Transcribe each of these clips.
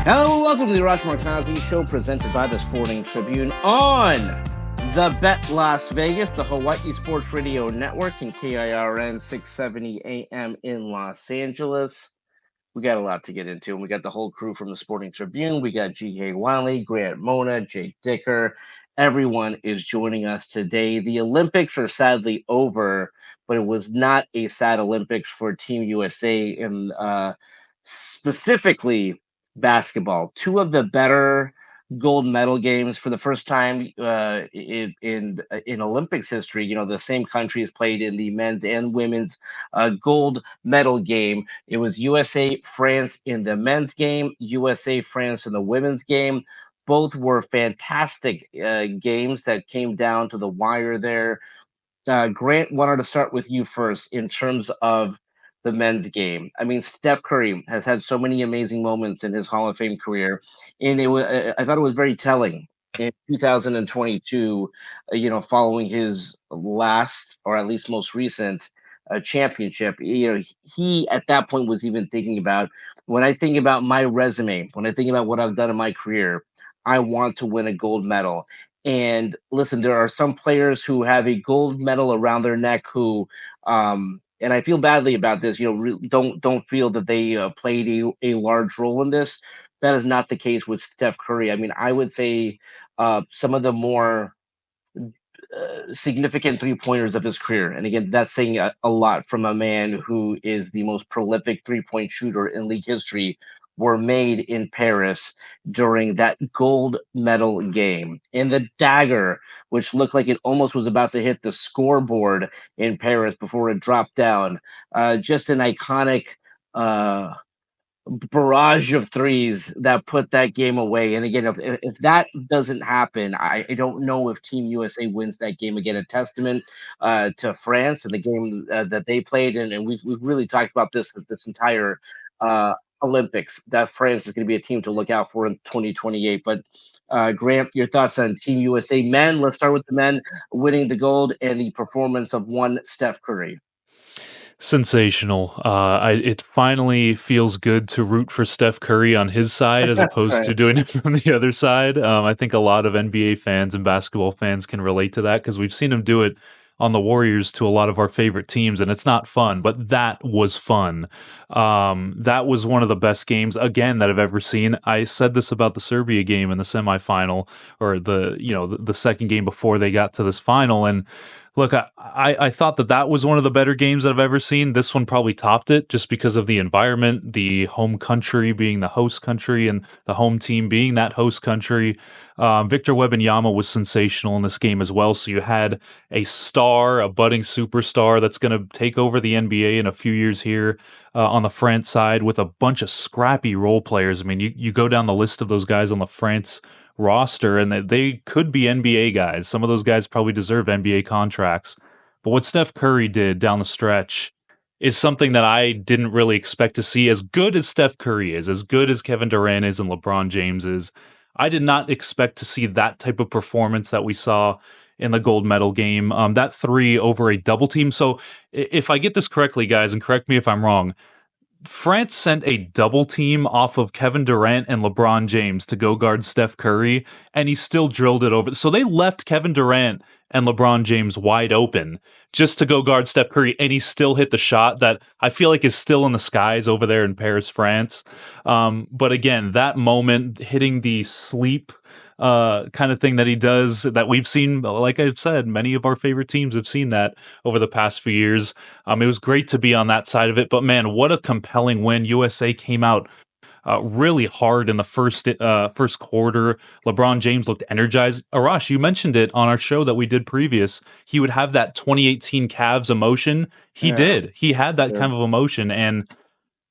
Hello and welcome to the Arash Markazi show presented by the Sporting Tribune on the Bet Las Vegas, the Hawaii Sports Radio Network, and KIRN 670 AM in Los Angeles. We got a lot to get into, and we got the whole crew from the Sporting Tribune. We got JiHae, Wiley, Grant Mona, Jake Dicker. Everyone is joining us today. The Olympics are sadly over, but it was not a sad Olympics for Team USA, and specifically basketball. Two of the better gold medal games for the first time in Olympics history. You know, the same country has played in the men's and women's gold medal game. It was USA France in the men's game, USA France in the women's game. Both were fantastic games that came down to the wire there. Grant, wanted to start with you first in terms of the men's game. I mean, Steph Curry has had so many amazing moments in his Hall of Fame career, and I thought it was very telling in 2022. Following his last, or at least most recent, championship. He at that point was even thinking about, when I think about my resume, when I think about what I've done in my career, I want to win a gold medal. And listen, there are some players who have a gold medal around their neck who, and I feel badly about this, don't feel that they played a large role in this. That is not the case with Steph Curry. I mean, I would say some of the more significant three-pointers of his career. And again, that's saying a lot from a man who is the most prolific three-point shooter in league history, were made in Paris during that gold medal game. And the dagger, which looked like it almost was about to hit the scoreboard in Paris before it dropped down. Just an iconic barrage of threes that put that game away. And again, if that doesn't happen, I don't know if Team USA wins that game. Again, a testament to France and the game that they played. And we've really talked about this entire Olympics, that France is going to be a team to look out for in 2028. But Grant, your thoughts on Team USA men? Let's start with the men winning the gold and the performance of one Steph Curry. Sensational. It finally feels good to root for Steph Curry on his side as opposed to doing it from the other side. I think a lot of NBA fans and basketball fans can relate to that because we've seen him do it on the Warriors to a lot of our favorite teams, and it's not fun, but that was fun. That was one of the best games, again, that I've ever seen. I said this about the Serbia game in the semifinal, or the second game before they got to this final, and look, I thought that was one of the better games that I've ever seen. This one probably topped it just because of the environment, the home country being the host country and the home team being that host country. Victor Wembanyama was sensational in this game as well. So you had a star, a budding superstar that's going to take over the NBA in a few years here on the France side with a bunch of scrappy role players. I mean, you go down the list of those guys on the France roster, and they could be NBA guys. Some of those guys probably deserve NBA contracts. But what Steph Curry did down the stretch is something that I didn't really expect to see. As good as Steph Curry is, as good as Kevin Durant is and LeBron James is, I did not expect to see that type of performance that we saw in the gold medal game. That three over a double team. So if I get this correctly, guys, and correct me if I'm wrong, France sent a double team off of Kevin Durant and LeBron James to go guard Steph Curry, and he still drilled it over. So they left Kevin Durant and LeBron James wide open just to go guard Steph Curry, and he still hit the shot that I feel like is still in the skies over there in Paris, France. But again, that moment, hitting the sleep kind of thing that he does, that we've seen, like I've said, many of our favorite teams have seen that over the past few years. It was great to be on that side of it, but man, what a compelling win. USA came out really hard in the first quarter. LeBron James looked energized. Arash, you mentioned it on our show that we did previous. He would have that 2018 Cavs emotion. He did. He had that kind of emotion, and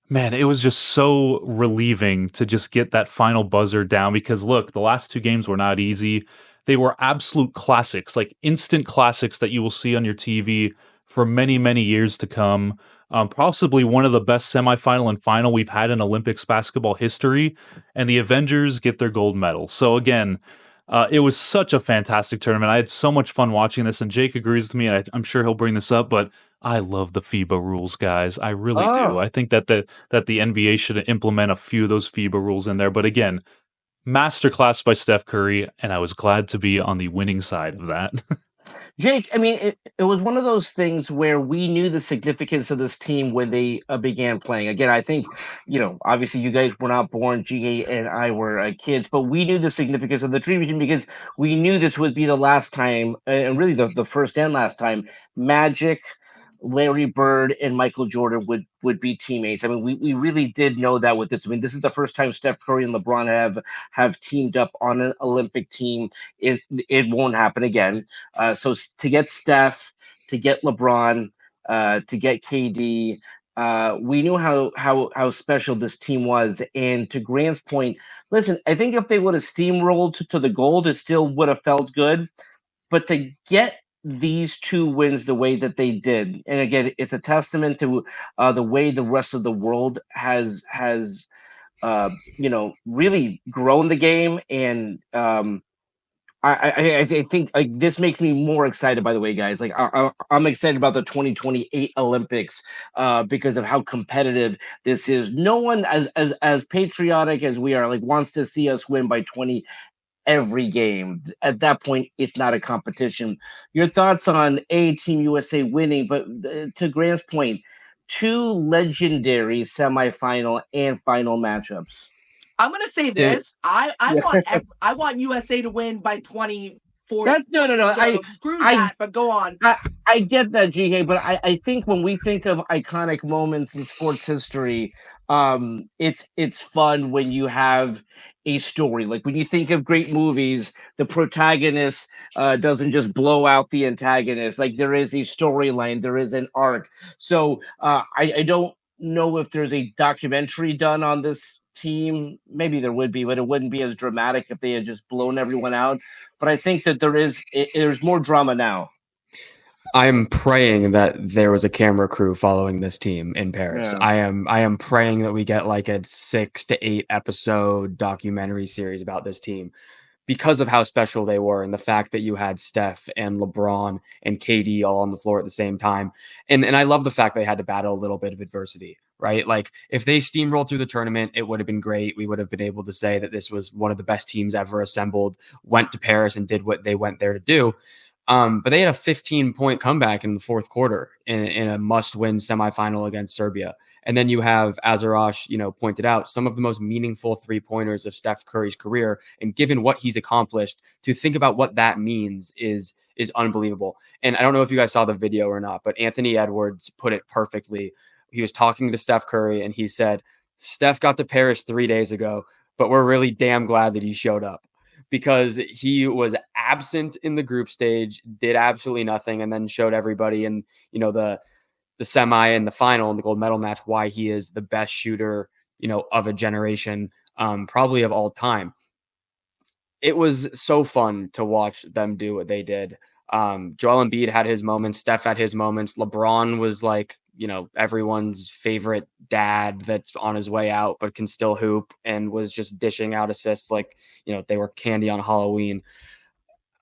man, it was just so relieving to just get that final buzzer down because, look, the last two games were not easy. They were absolute classics, like instant classics that you will see on your TV for many, many years to come. Possibly one of the best semifinal and final we've had in Olympics basketball history, and the Avengers get their gold medal. So again, it was such a fantastic tournament. I had so much fun watching this, and Jake agrees with me, and I'm sure he'll bring this up, but I love the FIBA rules, guys. I really do. Oh, I think that the NBA should implement a few of those FIBA rules in there. But again, masterclass by Steph Curry, and I was glad to be on the winning side of that. Jake, I mean, it was one of those things where we knew the significance of this team when they began playing. Again, I think, obviously you guys were not born, GA and I were kids, but we knew the significance of the Dream Team because we knew this would be the last time, and really the first and last time, Magic, Larry Bird, and Michael Jordan would be teammates. I mean, we really did know that with this. I mean, this is the first time Steph Curry and LeBron have teamed up on an Olympic team. It won't happen again. So to get Steph, to get LeBron, to get KD, we knew how special this team was. And to Grant's point, listen, I think if they would have steamrolled to the gold, it still would have felt good. But to get these two wins the way that they did, and again, it's a testament to the way the rest of the world has really grown the game. And I think like this makes me more excited. By the way, guys, like I'm excited about the 2028 Olympics because of how competitive this is. No one as patriotic as we are like wants to see us win by 20 every game. At that point, it's not a competition. Your thoughts on Team USA winning, but to Grant's point, two legendary semifinal and final matchups. I'm gonna say Dude, this. I yeah. I want USA to win by 24. That's no. So screw I that. But go on. I get that, GK, but I think when we think of iconic moments in sports history, it's fun when you have a story. Like when you think of great movies, the protagonist doesn't just blow out the antagonist. Like there is a storyline, there is an arc. So I don't know if there's a documentary done on this team. Maybe there would be, but it wouldn't be as dramatic if they had just blown everyone out. But I think that there's more drama now. I'm praying that there was a camera crew following this team in Paris. Yeah. I am praying that we get like a 6 to 8 episode documentary series about this team because of how special they were and the fact that you had Steph and LeBron and KD all on the floor at the same time. And I love the fact they had to battle a little bit of adversity, right? Like if they steamrolled through the tournament, it would have been great. We would have been able to say that this was one of the best teams ever assembled, went to Paris and did what they went there to do. But they had a 15-point comeback in the fourth quarter in a must-win semifinal against Serbia. And then you have, as Arash, pointed out, some of the most meaningful three-pointers of Steph Curry's career. And given what he's accomplished, to think about what that means is unbelievable. And I don't know if you guys saw the video or not, but Anthony Edwards put it perfectly. He was talking to Steph Curry, and he said, Steph got to Paris 3 days ago, but we're really damn glad that he showed up, because he was absent in the group stage, did absolutely nothing, and then showed everybody in the semi and the final and the gold medal match why he is the best shooter of a generation, probably of all time. It was so fun to watch them do what they did. Joel Embiid had his moments, Steph had his moments. LeBron was like, everyone's favorite dad that's on his way out, but can still hoop, and was just dishing out assists like, they were candy on Halloween.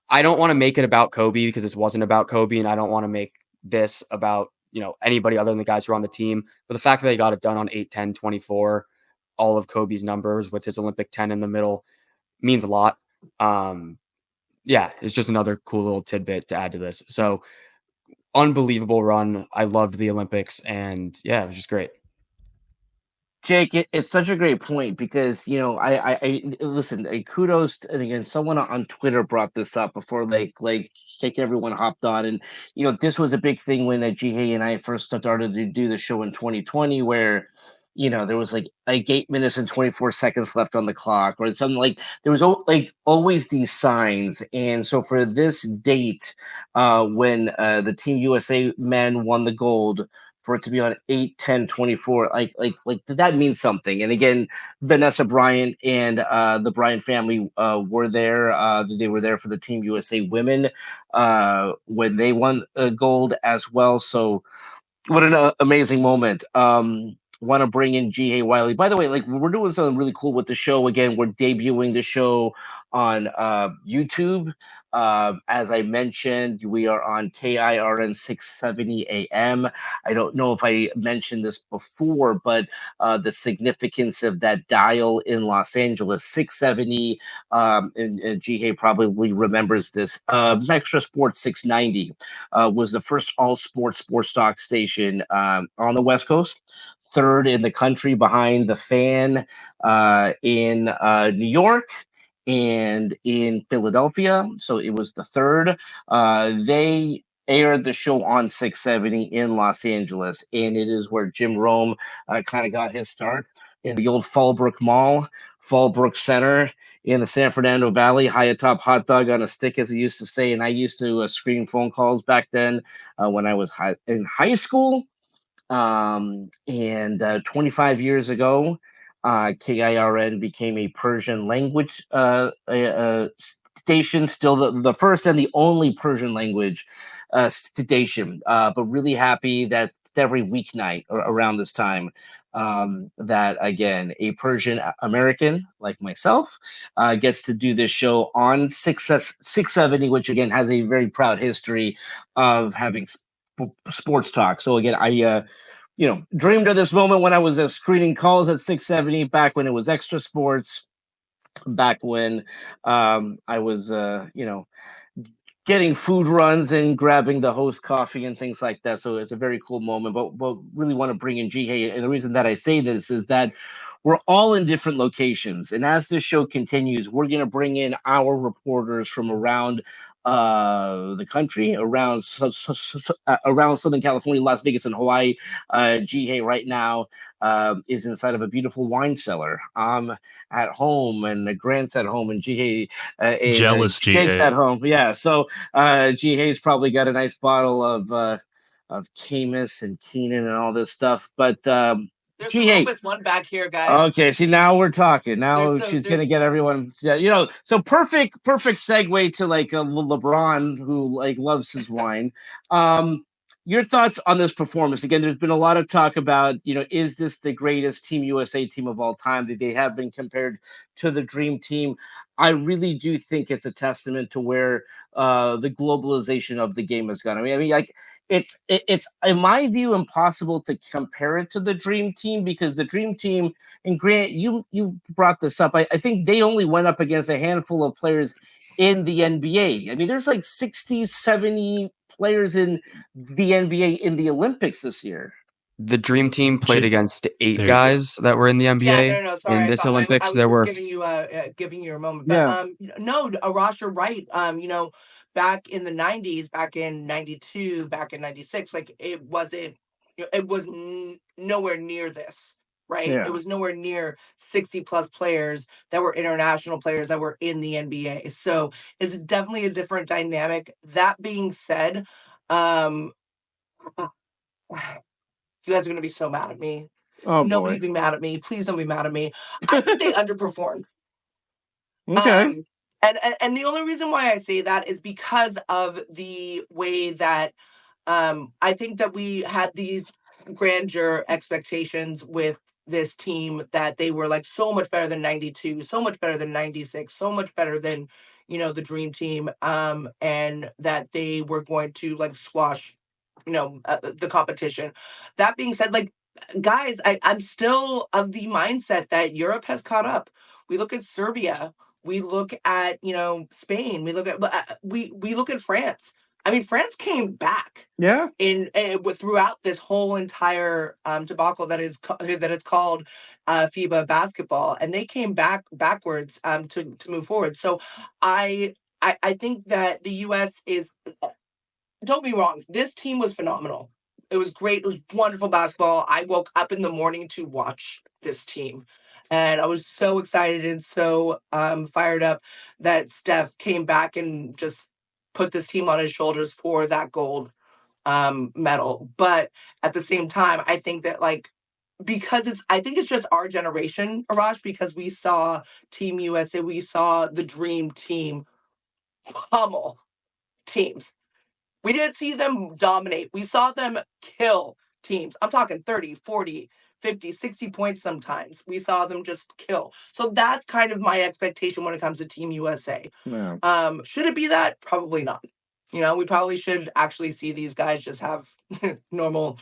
I don't want to make it about Kobe because this wasn't about Kobe, and I don't want to make this about, anybody other than the guys who are on the team. But the fact that they got it done on 8, 10, 24, all of Kobe's numbers with his Olympic 10 in the middle means a lot. Yeah, it's just another cool little tidbit to add to this. So unbelievable run. I loved the Olympics, and yeah, it was just great. Jake, it's such a great point because I listen. Kudos, and again, someone on Twitter brought this up before, like everyone hopped on, and this was a big thing when JiHae and I first started to do the show in 2020, where there was like 8 minutes and 24 seconds left on the clock, or something like there was always these signs, and so for this date, when the Team USA men won the gold, for it to be on 8, 10, 24, like that means something. And again, Vanessa Bryant and the Bryant family were there. They were there for the Team USA women when they won gold as well. So what an amazing moment. Want to bring in JiHae, Wiley. By the way, like we're doing something really cool with the show. Again, we're debuting the show on YouTube. As I mentioned, we are on KIRN 670 AM. I don't know if I mentioned this before, but the significance of that dial in Los Angeles, 670, and JiHae probably remembers this. Extra Sports 690 was the first all sports talk station on the West Coast, third in the country behind the Fan in New York and in Philadelphia. So it was the third. They aired the show on 670 in Los Angeles, and it is where Jim Rome kind of got his start in the old Fallbrook Mall, Fallbrook Center in the San Fernando Valley, high atop hot dog on a stick, as he used to say. And I used to screen phone calls back then when I was in high school. And 25 years ago, KIRN became a Persian language station, still the first and the only Persian language station. But really happy that every weeknight around this time, that again, a Persian American like myself gets to do this show on 670, which again has a very proud history of having sports talk. So again, I dreamed of this moment when I was screening calls at 670 back when it was Extra Sports, back when I was getting food runs and grabbing the host coffee and things like that. So it's a very cool moment. But really want to bring in JiHae, and the reason that I say this is that we're all in different locations, and as this show continues, we're going to bring in our reporters from around the country, around around Southern California, Las Vegas, and Hawaii. JiHae right now is inside of a beautiful wine cellar. I'm at home, and Grant's at home, and JiHae Jealous Jake's JiHae. at home. Yeah, so JiHae's probably got a nice bottle of Camus and Keenan and all this stuff, but there's some Opus One back here, guys. Okay, see, now we're talking. Now she's gonna get everyone. Yeah, so perfect segue to like LeBron, who like loves his wine. Your thoughts on this performance? Again, there's been a lot of talk about, is this the greatest Team USA team of all time? That they have been compared to the Dream Team. I really do think it's a testament to where the globalization of the game has gone. I mean, like it's in my view impossible to compare it to the Dream Team, because the Dream Team, and Grant, you brought this up, I think they only went up against a handful of players in the NBA. I mean, there's like 60, 70 players in the NBA in the Olympics this year. The Dream Team played against 8 guys that were in the NBA. Yeah, no, sorry. In this Olympics, there were giving you a moment. But no, Arash, you're right. Back in the 90s, back in 92, back in 96, like it wasn't, it was nowhere near this, right? Yeah. It was nowhere near 60 plus players that were international players that were in the NBA. So it's definitely a different dynamic. That being said, you guys are going to be so mad at me. Oh, Nobody boy. be mad at me. Please don't be mad at me. I think they underperformed. Okay. And the only reason why I say that is because of the way that I think that we had these grandeur expectations with this team, that they were like so much better than 92, so much better than 96, so much better than, the Dream Team, and that they were going to like squash, the competition. That being said, like, guys, I'm still of the mindset that Europe has caught up. We look at Serbia, we look at, Spain, we look at we look at France. I mean, France came back. Yeah. Throughout this whole entire debacle that is called FIBA basketball, and they came backwards to move forward. So I think that the U.S. is. Don't be wrong. This team was phenomenal. It was great. It was wonderful basketball. I woke up in the morning to watch this team, and I was so excited and so fired up that Steph came back and just put this team on his shoulders for that gold medal. But at the same time, I think that I think it's just our generation, Arash, because we saw Team USA, we saw the Dream Team pummel teams. We didn't see them dominate. We saw them kill teams. I'm talking 30, 40, 50, 60 points sometimes. We saw them just kill. So that's kind of my expectation when it comes to Team USA. Yeah. Should it be that? Probably not. We probably should actually see these guys just have normal,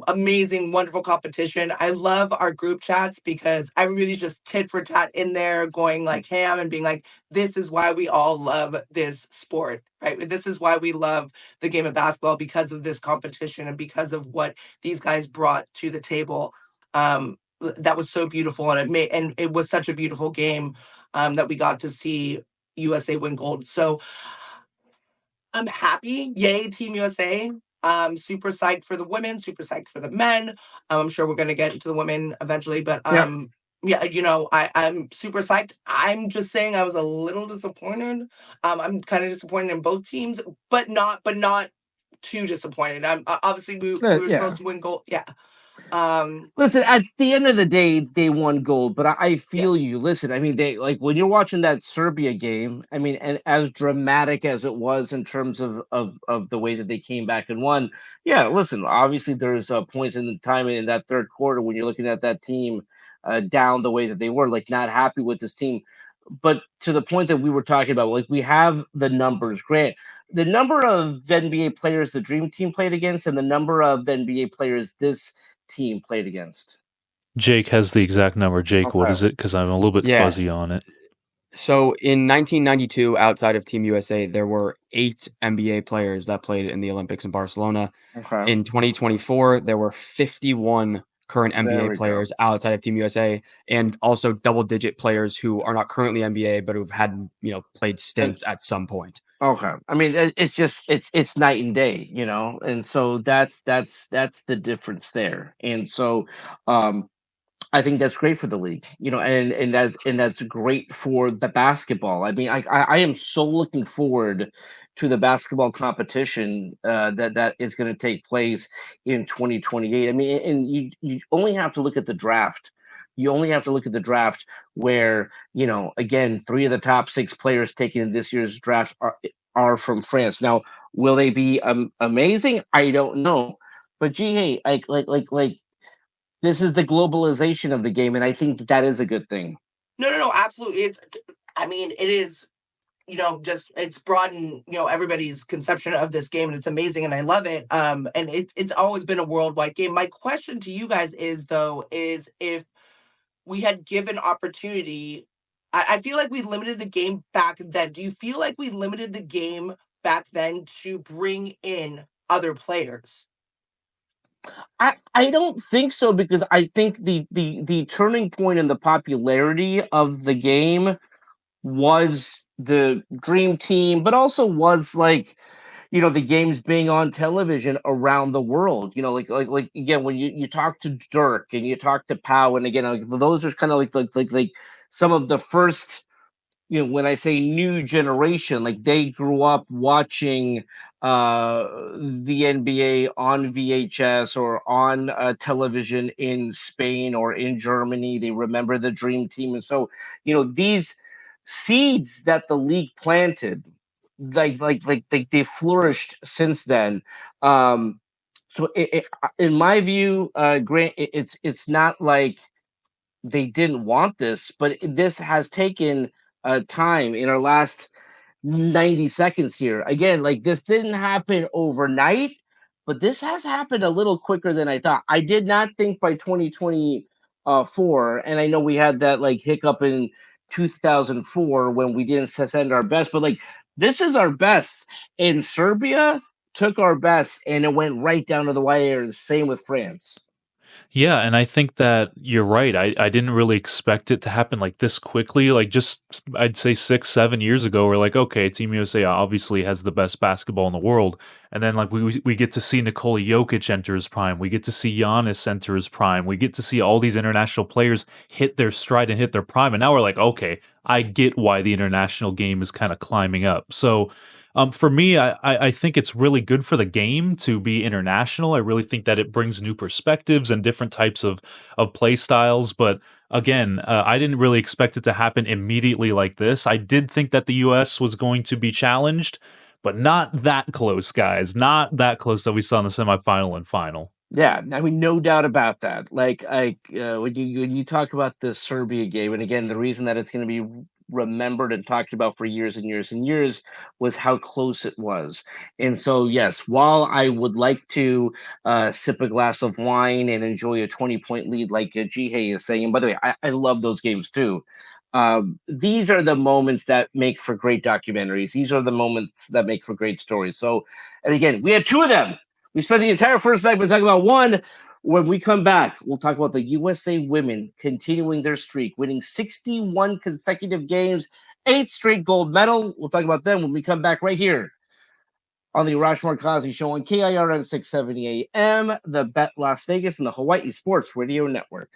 amazing, wonderful competition. I love our group chats because everybody's just tit for tat in there going like ham and being like, this is why we all love this sport, right? This is why we love the game of basketball, because of this competition and because of what these guys brought to the table. That was so beautiful, and it was such a beautiful game that we got to see USA win gold. So I'm happy. Yay, Team USA. Super psyched for the women, super psyched for the men. I'm sure we're gonna get into the women eventually, but Yeah. yeah, I'm super psyched. I'm just saying I was a little disappointed. I'm kind of disappointed in both teams, but not too disappointed. I'm obviously we were Yeah. supposed to win gold. Yeah. Listen, at the end of the day, they won gold, but I feel Yes. you. Listen, I mean, they like when you're watching that Serbia game. I mean, and as dramatic as it was in terms of the way that they came back and won. Yeah, listen, obviously there's points in the time in that third quarter when you're looking at that team down the way that they were, like not happy with this team. But to the point that we were talking about, like we have the numbers. Grant, the number of NBA players the Dream Team played against, and the number of NBA players this team played against. Jake has the exact number. Jake, what Okay. is it? Because I'm a little bit Yeah. fuzzy on it. So in 1992, outside of Team USA, there were 8 NBA players that played in the Olympics in Barcelona. Okay. In 2024, there were 51 current There NBA we players outside of Team USA, and also double-digit players who are not currently NBA but who've had played stints at some point. Okay. I mean, it's just it's night and day, and so that's the difference there. And so, I think that's great for the league, and that's great for the basketball. I mean, I am so looking forward to the basketball competition that is going to take place in 2028. I mean, and you only have to look at the draft. You only have to look at the draft where again, 3 of the top 6 players taken in this year's draft are from France. Now, will they be amazing? I don't know, but hey, like this is the globalization of the game, and I think that is a good thing. No, absolutely. I mean, it is, just it's broadened, everybody's conception of this game, and it's amazing, and I love it. And it's always been a worldwide game. My question to you guys is if we had given opportunity, I feel like we limited the game back then. Do you feel like we limited the game back then to bring in other players? I don't think so, because I think the turning point in the popularity of the game was the Dream Team, but also was like the games being on television around the world. Like again, when you talk to Dirk and you talk to Pow, and again, like, those are kind of like some of the first. When I say new generation, like they grew up watching the NBA on VHS or on television in Spain or in Germany. They remember the Dream Team, and so these seeds that the league planted, like they flourished since then. So in my view, Grant, it's not like they didn't want this, but this has taken time in our last 90 seconds here. Again, like this didn't happen overnight, but this has happened a little quicker than I thought. I did not think by 2024, and I know we had that like hiccup in 2004 when we didn't send our best, but like this is our best. In Serbia took our best and it went right down to the wire. Same with France. Yeah, and I think that you're right. I didn't really expect it to happen like this quickly. Like just I'd say 6, 7 years ago, we're like, okay, Team USA obviously has the best basketball in the world, and then like we get to see Nikola Jokic enter his prime. We get to see Giannis enter his prime. We get to see all these international players hit their stride and hit their prime, and now we're like, okay, I get why the international game is kind of climbing up. So for me, I think it's really good for the game to be international. I really think that it brings new perspectives and different types of play styles. But again, I didn't really expect it to happen immediately like this. I did think that the U.S. was going to be challenged, but not that close, guys. Not that close that we saw in the semifinal and final. Yeah, I mean, no doubt about that. When you talk about the Serbia game, and again, the reason that it's going to be remembered and talked about for years and years and years was how close it was. And so, yes, while I would like to sip a glass of wine and enjoy a 20-point lead, like JiHae is saying, and by the way, I love those games too. These are the moments that make for great documentaries. These are the moments that make for great stories. So, and again, we had two of them. We spent the entire first segment talking about one. When we come back, we'll talk about the USA women continuing their streak, winning 61 consecutive games, 8 straight gold medal. We'll talk about them when we come back right here on the Arash Markazi Show on KIRN 670 AM, the Bet Las Vegas, and the Hawaii Sports Radio Network.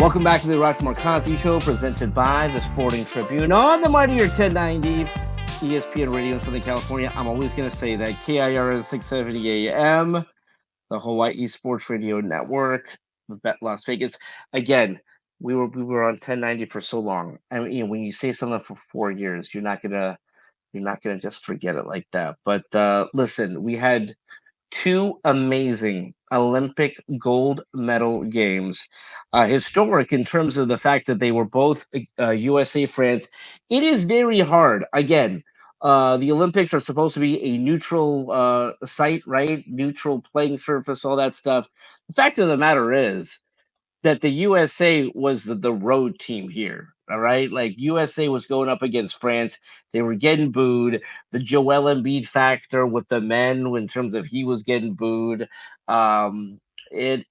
Welcome back to the Arash Markazi Show, presented by the Sporting Tribune on the mightier 1090 ESPN Radio in Southern California. I'm always going to say that KIRN 670 AM, the Hawaii Sports Radio Network, the Bet Las Vegas. Again, we were on 1090 for so long. I mean, when you say something for 4 years, you're not gonna just forget it like that. But listen, we had 2 amazing Olympic gold medal games, historic in terms of the fact that they were both USA France. It is very hard. Again, the Olympics are supposed to be a neutral site, right? Neutral playing surface, all that stuff. The fact of the matter is that the USA was the road team here. All right. Like USA was going up against France. They were getting booed. The Joel Embiid factor with the men in terms of he was getting booed. It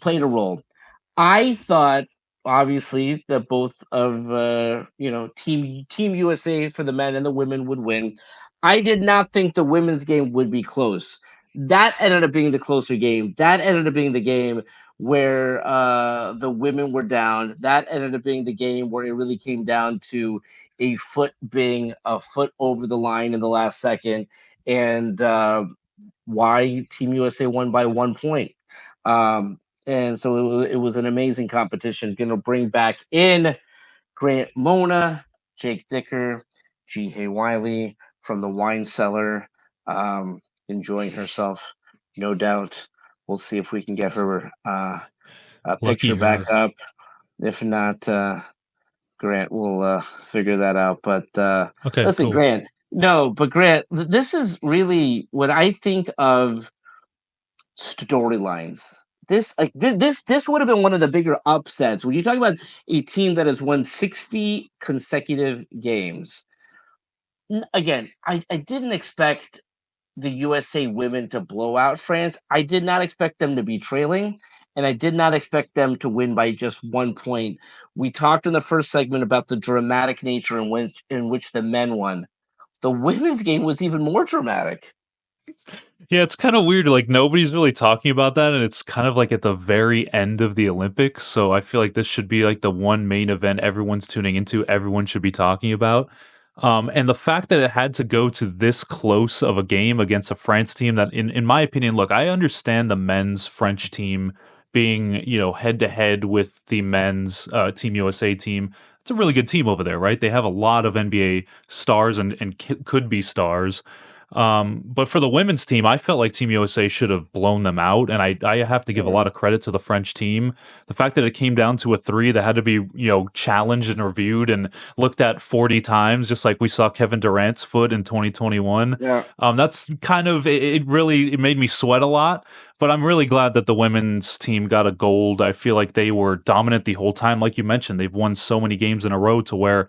played a role. I thought obviously that both of Team USA for the men and the women would win. I did not think the women's game would be close. That ended up being the closer game. That ended up being the game where the women were down. That ended up being the game where it really came down to a foot being a foot over the line in the last second, and why Team USA won by 1 point. And so it was an amazing competition. Going to bring back in Grant Mona, Jake Dicker, JiHae Wiley from the wine cellar, enjoying herself, no doubt. We'll see if we can get her a picture back up. If not, Grant will figure that out. But okay, listen, cool. Grant, this is really what I think of storylines. This would have been one of the bigger upsets when you talk about a team that has won 60 consecutive games. Again, I didn't expect the USA women to blow out France. I did not expect them to be trailing, and I did not expect them to win by just 1 point. We talked in the first segment about the dramatic nature in which the men won. The women's game was even more dramatic. Yeah, it's kind of weird. Like, nobody's really talking about that, and it's kind of like at the very end of the Olympics. So I feel like this should be like the one main event everyone's tuning into, everyone should be talking about. And the fact that it had to go to this close of a game against a France team that, in my opinion, look, I understand the men's French team being, head to head with the men's Team USA team. It's a really good team over there, right? They have a lot of NBA stars and could be stars. But for the women's team, I felt like Team USA should have blown them out, and I have to give a lot of credit to the French team. The fact that it came down to a 3 that had to be challenged and reviewed and looked at 40 times, just like we saw Kevin Durant's foot in 2021. Yeah. That's kind of it made me sweat a lot. But I'm really glad that the women's team got a gold. I feel like they were dominant the whole time. Like you mentioned, they've won so many games in a row to where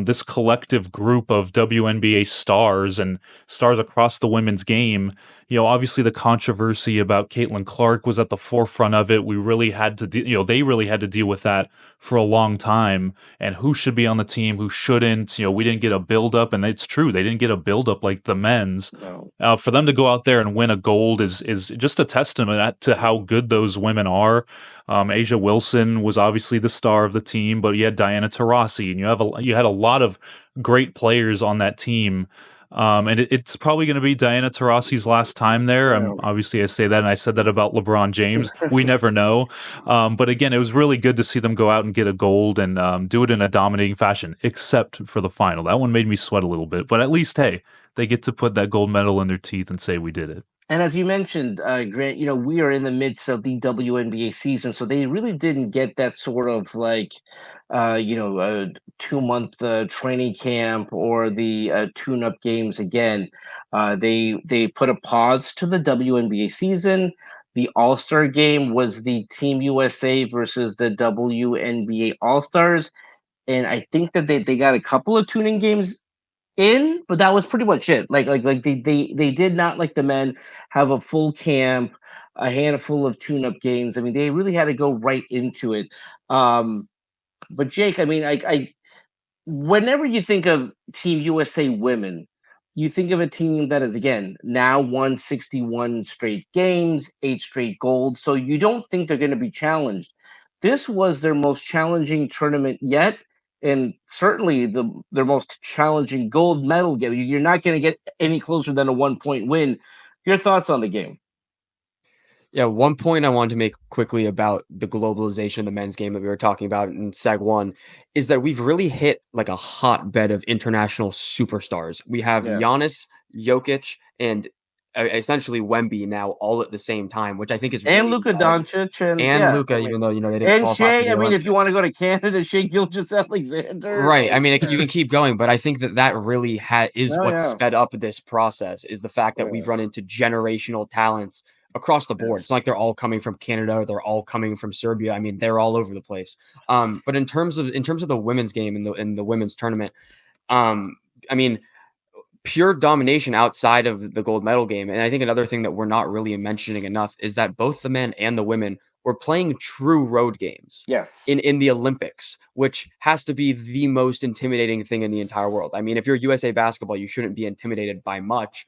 this collective group of WNBA stars and stars across the women's game, obviously the controversy about Caitlin Clark was at the forefront of it. We really had to, they really had to deal with that for a long time, and who should be on the team, who shouldn't. We didn't get a build-up, and it's true, they didn't get a build-up like the men's. No. For them to go out there and win a gold is just a testament to how good those women are. Asia Wilson was obviously the star of the team, but you had Diana Taurasi, and you had a lot of great players on that team. And it's probably going to be Diana Taurasi's last time there. Obviously, I say that, and I said that about LeBron James. We never know. But again, it was really good to see them go out and get a gold and do it in a dominating fashion, except for the final. That one made me sweat a little bit. But at least, hey, they get to put that gold medal in their teeth and say we did it. And as you mentioned, Grant, we are in the midst of the WNBA season, so they really didn't get that sort of like, a 2 month training camp or the tune-up games again. They put a pause to the WNBA season. The All-Star game was the Team USA versus the WNBA All-Stars, and I think that they got a couple of tuning games in, but that was pretty much it. Like they did not, like the men, have a full camp, a handful of tune-up games. I mean, they really had to go right into it. But Jake, I mean, I whenever you think of Team USA women, you think of a team that is again now won 61 straight games, 8 straight golds. So you don't think they're going to be challenged. This was their most challenging tournament yet, and certainly their most challenging gold medal game. You're not going to get any closer than a 1 point win. Your thoughts on the game? Yeah, one point I wanted to make quickly about the globalization of the men's game that we were talking about in Seg 1 is that we've really hit like a hotbed of international superstars. We have Giannis, Jokic, and essentially Wemby now all at the same time, which I think is and really Luka Doncic and Luka, even though they didn't and qualify for Shea. the I mean, if you Olympics. want to go to Canada, Shea Gilgeous-Alexander, Right. I mean, you can keep going, but I think that really is what sped up this process is the fact that we've run into generational talents across the board. It's not like they're all coming from Canada or they're all coming from Serbia. I mean, they're all over the place. But in terms of the women's game in the women's tournament, I mean, pure domination outside of the gold medal game. And I think another thing that we're not really mentioning enough is that both the men and the women were playing true road games. Yes. In the Olympics, which has to be the most intimidating thing in the entire world. I mean, if you're USA basketball, you shouldn't be intimidated by much.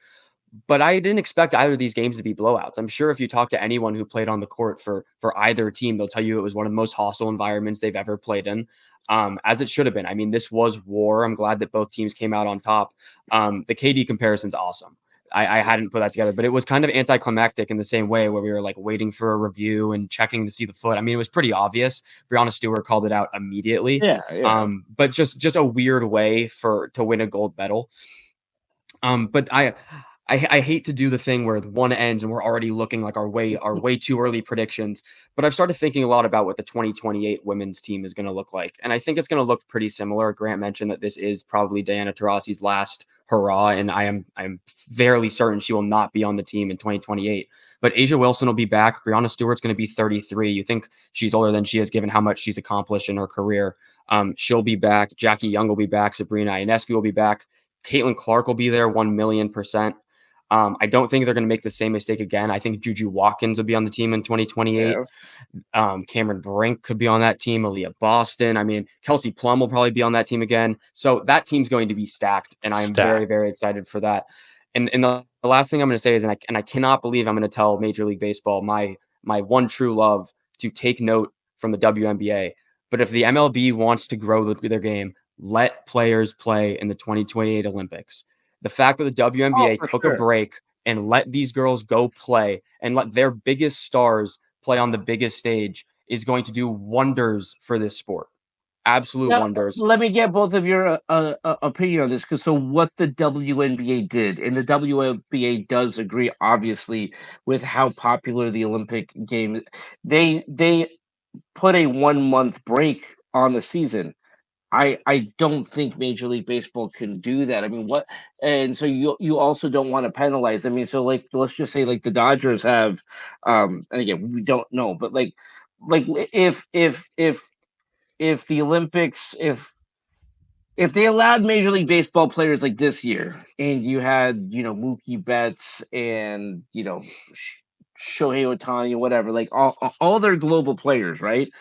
But I didn't expect either of these games to be blowouts. I'm sure if you talk to anyone who played on the court for either team, they'll tell you it was one of the most hostile environments they've ever played in, as it should have been. I mean, this was war. I'm glad that both teams came out on top. The KD comparison's awesome. I hadn't put that together, but it was kind of anticlimactic in the same way where we were like waiting for a review and checking to see the foot. I mean, it was pretty obvious. Breonna Stewart called it out immediately. Yeah. But just a weird way to win a gold medal. But I hate to do the thing where the one ends and we're already looking like our way too early predictions. But I've started thinking a lot about what the 2028 women's team is going to look like, and I think it's going to look pretty similar. Grant mentioned that this is probably Diana Taurasi's last hurrah, and I'm fairly certain she will not be on the team in 2028. But Asia Wilson will be back. Breonna Stewart's going to be 33. You think she's older than she is, given how much she's accomplished in her career. She'll be back. Jackie Young will be back. Sabrina Ionescu will be back. Caitlin Clark will be there 1,000,000%. I don't think they're going to make the same mistake again. I think Juju Watkins will be on the team in 2028. Cameron Brink could be on that team. Aaliyah Boston. I mean, Kelsey Plum will probably be on that team again. So that team's going to be stacked, and I am very, very excited for that. And the last thing I'm going to say is, and I cannot believe I'm going to tell Major League Baseball, my one true love, to take note from the WNBA. But if the MLB wants to grow their game, let players play in the 2028 Olympics. The fact that the WNBA took a break and let these girls go play and let their biggest stars play on the biggest stage is going to do wonders for this sport. Absolute wonders. Let me get both of your opinion on this, because so what the WNBA did, and the WNBA does agree, obviously, with how popular the Olympic game is. They put a 1 month break on the season. I don't think Major League Baseball can do that. I mean, what? And so you also don't want to penalize. I mean, so like let's just say like the Dodgers have, and again we don't know, but like if the Olympics, if they allowed Major League Baseball players like this year, and you had Mookie Betts and Shohei Ohtani or whatever, like all their global players, right?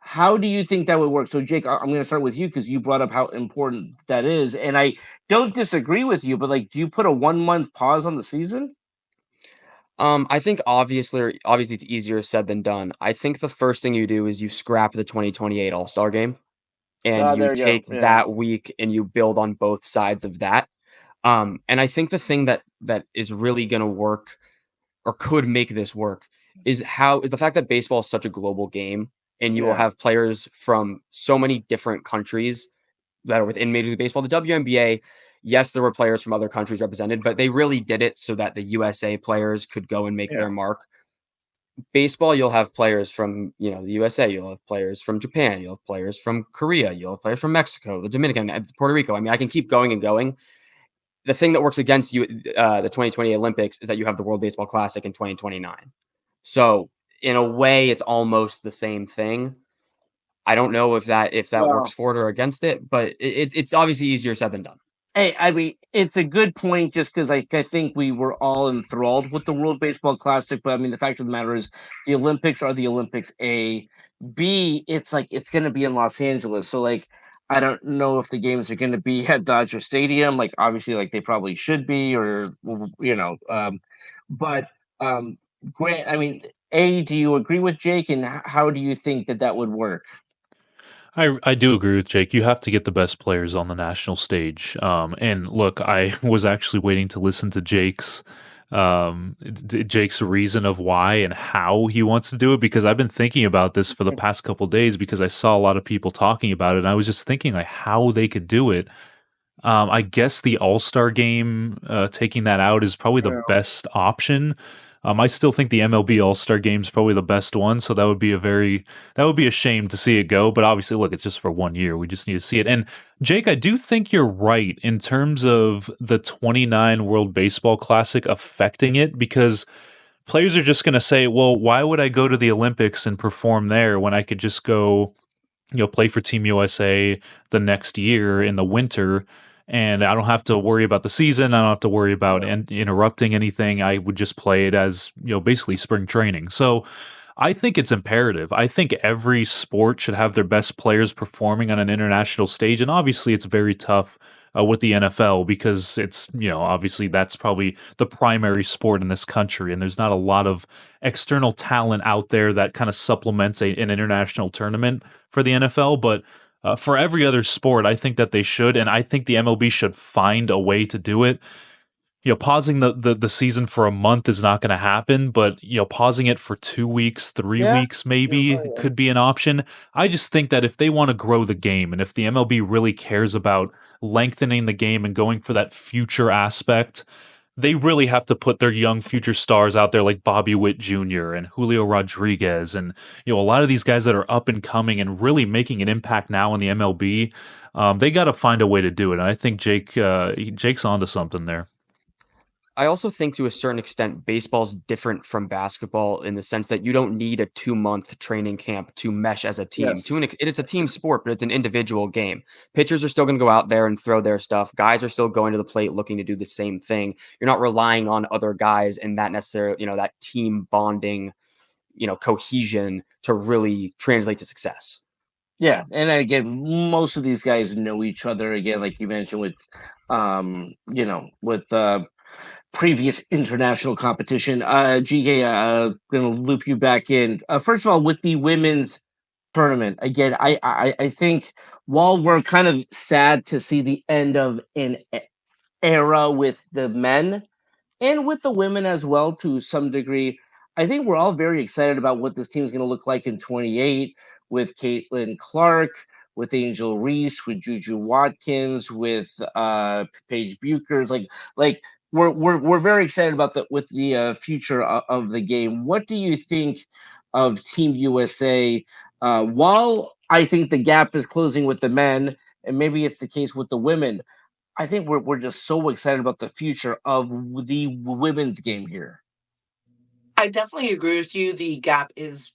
How do you think that would work? So, Jake, I'm going to start with you because you brought up how important that is, and I don't disagree with you. But like, do you put a 1 month pause on the season? I think obviously it's easier said than done. I think the first thing you do is you scrap the 2028 All-Star game and you there you go. take Yeah. that week and you build on both sides of that. And I think the thing that is really going to work or could make this work is the fact that baseball is such a global game, and you will Yeah. have players from so many different countries that are within Major League Baseball. The WNBA, yes, there were players from other countries represented, but they really did it so that the USA players could go and make Yeah. their mark. Baseball, you'll have players from, the USA, you'll have players from Japan, you'll have players from Korea, you'll have players from Mexico, the Dominican, and Puerto Rico. I mean, I can keep going and going. The thing that works against you, the 2020 Olympics, is that you have the World Baseball Classic in 2029. So in a way, it's almost the same thing. I don't know if that Well, works for it or against it, but it's obviously easier said than done. hey, I mean, it's a good point just because I think we were all enthralled with the World Baseball Classic. But I mean, the fact of the matter is the Olympics are the Olympics. A, B, it's like it's going to be in Los Angeles. So, like, I don't know if the games are going to be at Dodger Stadium. Like, obviously, like they probably should be, or, but, Grant, I mean, A, do you agree with Jake? And how do you think that would work? I do agree with Jake. You have to get the best players on the national stage. And look, I was actually waiting to listen to Jake's reason of why and how he wants to do it, because I've been thinking about this for the past couple days because I saw a lot of people talking about it, and I was just thinking like how they could do it. I guess the All-Star game, taking that out is probably the best option. I still think the MLB All-Star game is probably the best one, so that would be a shame to see it go. But obviously, look, it's just for 1 year. We just need to see it. And Jake, I do think you're right in terms of the 29 World Baseball Classic affecting it, because players are just going to say, well, why would I go to the Olympics and perform there when I could just go, play for Team USA the next year in the winter, and I don't have to worry about the season. I don't have to worry about interrupting anything. I would just play it as, basically spring training. So I think it's imperative. I think every sport should have their best players performing on an international stage. And obviously, it's very tough with the NFL because it's, obviously that's probably the primary sport in this country. And there's not a lot of external talent out there that kind of supplements an international tournament for the NFL. But for every other sport, I think that they should. And I think the MLB should find a way to do it. Pausing the season for a month is not going to happen, but pausing it for 2 weeks, 3 weeks maybe could be an option. I just think that if they want to grow the game, and if the MLB really cares about lengthening the game and going for that future aspect, they really have to put their young future stars out there like Bobby Witt Jr. and Julio Rodriguez, and a lot of these guys that are up and coming and really making an impact now in the MLB. They got to find a way to do it, and I think Jake's onto something there. I also think to a certain extent, baseball's different from basketball in the sense that you don't need a 2-month training camp to mesh as a team. Yes. It's a team sport, but it's an individual game. Pitchers are still going to go out there and throw their stuff. Guys are still going to the plate looking to do the same thing. You're not relying on other guys and that necessarily, that team bonding, cohesion to really translate to success. Yeah, and again, most of these guys know each other. Again, like you mentioned, with previous international competition. JiHae, gonna loop you back in. First of all, with the women's tournament, again, I think while we're kind of sad to see the end of an era with the men and with the women as well to some degree, I think we're all very excited about what this team is going to look like in 28 with Caitlin Clark, with Angel Reese, with Juju Watkins, with Paige Buchers. Like we're very excited about the future of the game. What do you think of Team USA? While I think the gap is closing with the men, and maybe it's the case with the women, I think we're just so excited about the future of the women's game here. I definitely agree with you. The gap is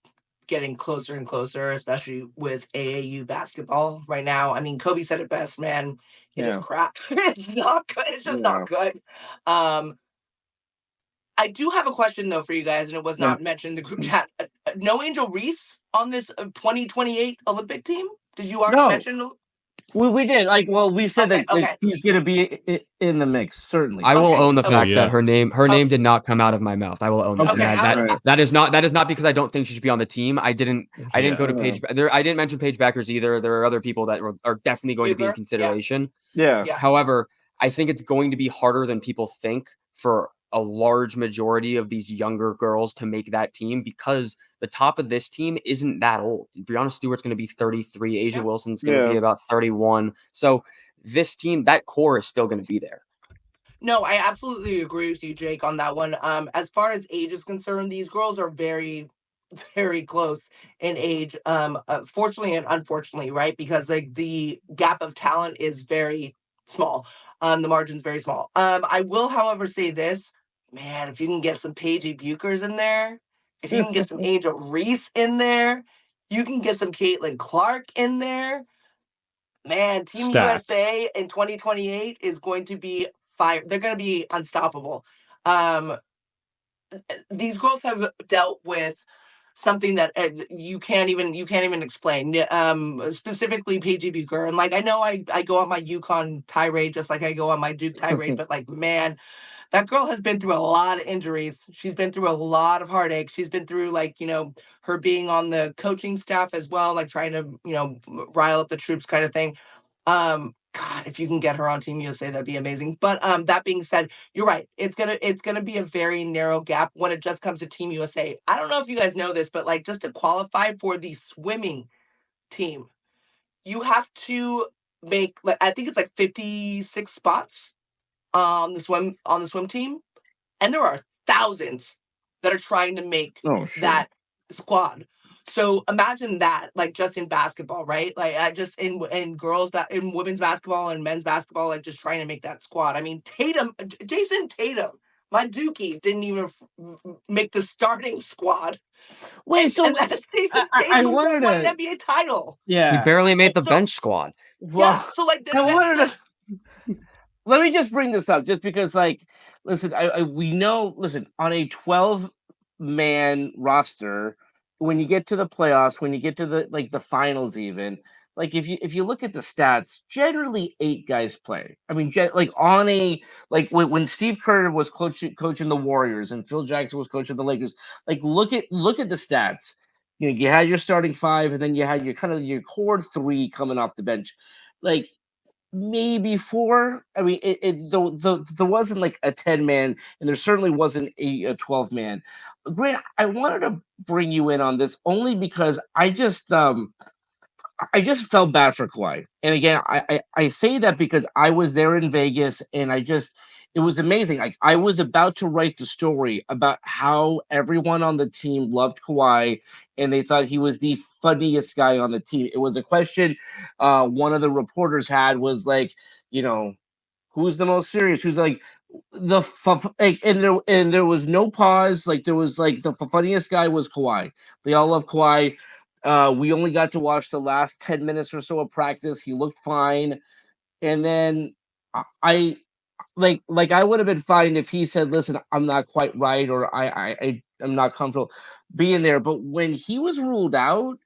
getting closer and closer, especially with AAU basketball right now. I mean, Kobe said it best, man. It is crap. It's not good. It's just not good. I do have a question though for you guys, and it was not mentioned in the group chat. No Angel Reese on this 2028 Olympic team? Did you already mention? We did we said Okay, that okay. he's going to be in the mix, certainly. I will Okay, own the okay. fact that her name did not come out of my mouth. I will own that. Okay, That is not because I don't think she should be on the team. I didn't go to Paige. I didn't mention Paige Backers either. There are other people that are definitely going to be in consideration. Yeah. However, I think it's going to be harder than people think for a large majority of these younger girls to make that team, because the top of this team isn't that old. Breanna Stewart's going to be 33. Asia Wilson's going to be about 31. So this team, that core is still going to be there. No, I absolutely agree with you, Jake, on that one. As far as age is concerned, these girls are very, very close in age. Fortunately and unfortunately, right? Because like the gap of talent is very small. The margin's very small. I will, however, say this, man, if you can get some Paige Buchers in there, if you can get some Angel Reese in there, you can get some Caitlin Clark in there. Man, Team USA in 2028 is going to be fire. They're going to be unstoppable. These girls have dealt with something that you can't even explain. Specifically Paige Bucher, and like I know I go on my UConn tirade just like I go on my Duke tirade, but like man, that girl has been through a lot of injuries. She's been through a lot of heartache. She's been through her being on the coaching staff as well, like trying to rile up the troops kind of thing. God, if you can get her on Team USA, that'd be amazing. But that being said, you're right. It's gonna be a very narrow gap when it just comes to Team USA. I don't know if you guys know this, but like just to qualify for the swimming team, you have to make I think it's like 56 spots on the swim team, and there are thousands that are trying to make that squad. So imagine that, like just in basketball, right? Like just in women's basketball and men's basketball, like just trying to make that squad. I mean, Jason Tatum, my Dookie, didn't even make the starting squad. Wait, so and that's Jason Tatum who won an NBA title. Yeah, he barely made the bench squad. Yeah, so like let me just bring this up, just because, like, listen, we know, listen, on a 12-man roster, when you get to the playoffs, when you get to the finals, even like if you look at the stats, generally 8 guys play. I mean, when Steve Kerr was coaching the Warriors and Phil Jackson was coaching the Lakers, like look at the stats. You had your starting 5, and then you had your core 3 coming off the bench, like maybe 4. I mean, there wasn't like a 10-man, and there certainly wasn't a 12-man. Grant, I wanted to bring you in on this only because I just felt bad for Kawhi. And again, I say that because I was there in Vegas, and it was amazing. Like, I was about to write the story about how everyone on the team loved Kawhi, and they thought he was the funniest guy on the team. It was a question one of the reporters had, was like, who's the most serious? Who's like and there was no pause. Like, there was like the funniest guy was Kawhi. They all love Kawhi. We only got to watch the last 10 minutes or so of practice. He looked fine. And then I would have been fine if he said, listen, I'm not quite right, or I'm not comfortable being there. But when he was ruled out,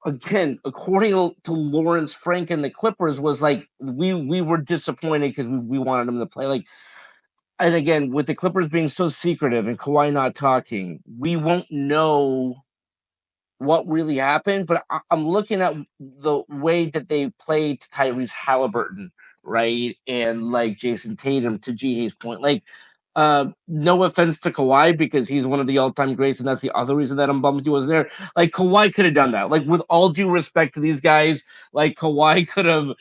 again, according to Lawrence Frank and the Clippers, was like, we were disappointed because we wanted him to play. Like, and again, with the Clippers being so secretive and Kawhi not talking, we won't know what really happened. But I'm looking at the way that they played Tyrese Halliburton, right? And like Jason Tatum, to JiHae's point, like, no offense to Kawhi, because he's one of the all-time greats, and that's the other reason that I'm bummed he was there. Like, Kawhi could have done that. Like, with all due respect to these guys, like, Kawhi could have,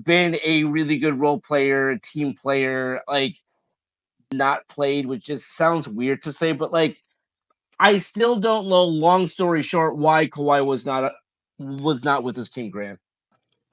been a really good role player, a team player, like, not played, which just sounds weird to say, but like, I still don't know, long story short, why Kawhi was not with his team, Grant.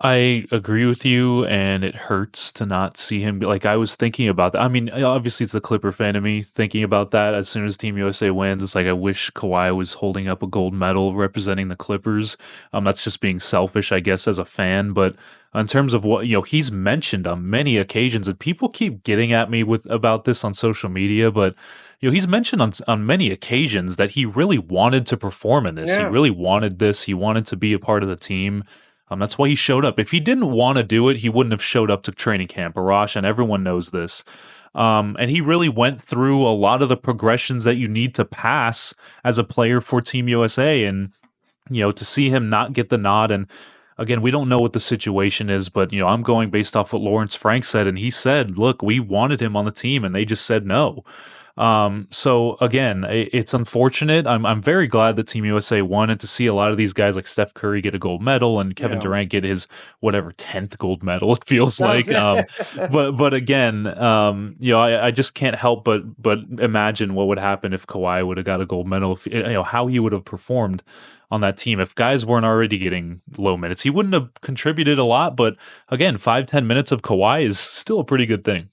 I agree with you, and it hurts to not see him. Like, I was thinking about that. I mean, obviously, it's the Clipper fan of me thinking about that. As soon as Team USA wins, it's like, I wish Kawhi was holding up a gold medal representing the Clippers. That's just being selfish, I guess, as a fan. But in terms of what, he's mentioned on many occasions, and people keep getting at me about this on social media, but he's mentioned on many occasions that he really wanted to perform in this. Yeah. He really wanted this. He wanted to be a part of the team. That's why he showed up. If he didn't want to do it, he wouldn't have showed up to training camp. Arash, and everyone knows this. And he really went through a lot of the progressions that you need to pass as a player for Team USA. And, to see him not get the nod, and again, we don't know what the situation is, but, I'm going based off what Lawrence Frank said. And he said, look, we wanted him on the team and they just said no. So again, it's unfortunate. I'm very glad that Team USA won, and to see a lot of these guys like Steph Curry get a gold medal and Kevin Durant get his 10th gold medal. It feels like, but again, I just can't help but imagine what would happen if Kawhi would have got a gold medal. If, how he would have performed on that team if guys weren't already getting low minutes. He wouldn't have contributed a lot, but again, 5-10 minutes of Kawhi is still a pretty good thing.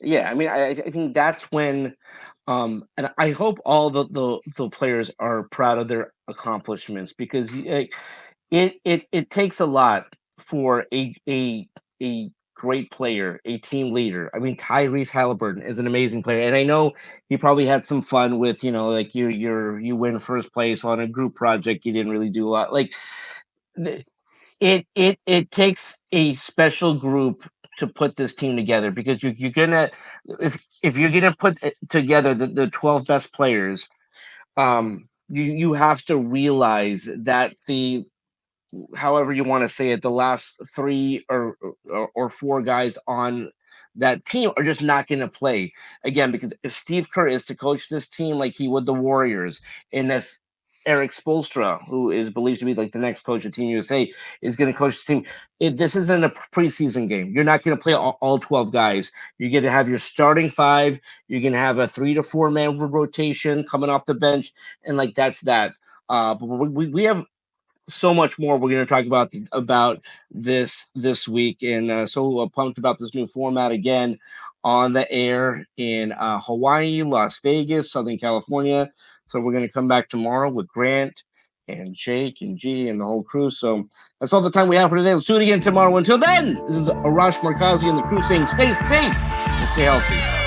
Yeah, I mean, I think that's when, and I hope all the players are proud of their accomplishments, because it takes a lot for a great player, a team leader. I mean, Tyrese Halliburton is an amazing player, and I know he probably had some fun with, like you win first place on a group project. You didn't really do a lot. Like it takes a special group to put this team together, because you're gonna, if you're gonna put together the 12 best players, you have to realize that however you want to say it, the last 3 or 4 guys on that team are just not going to play again, because if Steve Kerr is to coach this team like he would the Warriors, and if Eric Spoelstra, who is believed to be like the next coach of Team USA, is going to coach the team, this isn't a preseason game. You're not going to play all 12 guys. You're going to have your starting 5. You're going to have a 3 to 4 man rotation coming off the bench, and like that's that. But we have so much more we're going to talk about this week, and so pumped about this new format again on the air in Hawaii, Las Vegas, Southern California. So we're going to come back tomorrow with Grant and Jake and G and the whole crew. So that's all the time we have for today. Let's do it again tomorrow. Until then, this is Arash, Markazi, and the crew saying stay safe and stay healthy.